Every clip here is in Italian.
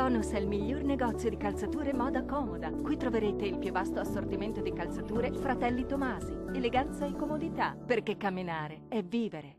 Tonus è il miglior negozio di calzature moda comoda. Qui troverete il più vasto assortimento di calzature Fratelli Tomasi. Eleganza e comodità, perché camminare è vivere.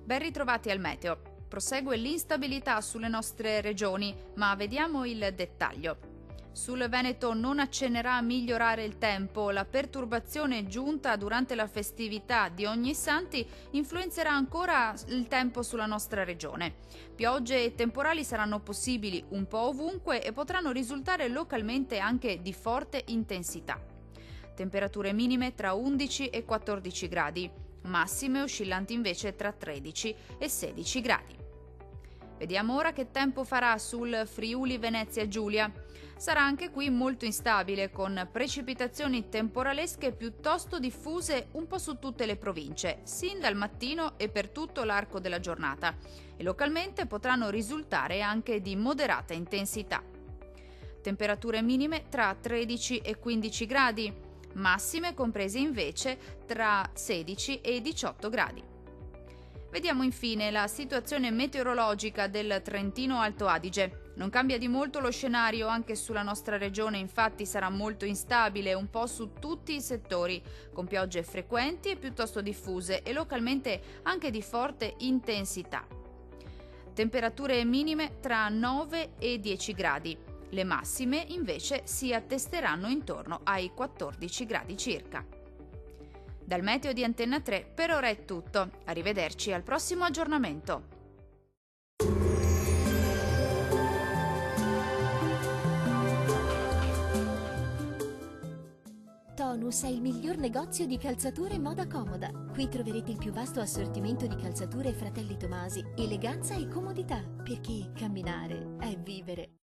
Ben ritrovati al meteo. Prosegue l'instabilità sulle nostre regioni, ma vediamo il dettaglio. Sul Veneto non accennerà a migliorare il tempo. La perturbazione giunta durante la festività di Ognissanti influenzerà ancora il tempo sulla nostra regione. Piogge e temporali saranno possibili un po' ovunque e potranno risultare localmente anche di forte intensità. Temperature minime tra 11 e 14 gradi, massime oscillanti invece tra 13 e 16 gradi. Vediamo ora che tempo farà sul Friuli Venezia Giulia. Sarà anche qui molto instabile, con precipitazioni temporalesche piuttosto diffuse un po' su tutte le province, sin dal mattino e per tutto l'arco della giornata, e localmente potranno risultare anche di moderata intensità. Temperature minime tra 13 e 15 gradi, massime comprese invece tra 16 e 18 gradi. Vediamo infine la situazione meteorologica del Trentino Alto Adige. Non cambia di molto lo scenario anche sulla nostra regione, infatti sarà molto instabile un po' su tutti i settori, con piogge frequenti e piuttosto diffuse e localmente anche di forte intensità. Temperature minime tra 9 e 10 gradi. Le massime invece si attesteranno intorno ai 14 gradi circa. Dal meteo di Antenna 3 per ora è tutto. Arrivederci al prossimo aggiornamento. Tonus è il miglior negozio di calzature moda comoda. Qui troverete il più vasto assortimento di calzature Fratelli Tomasi, eleganza e comodità, perché camminare è vivere.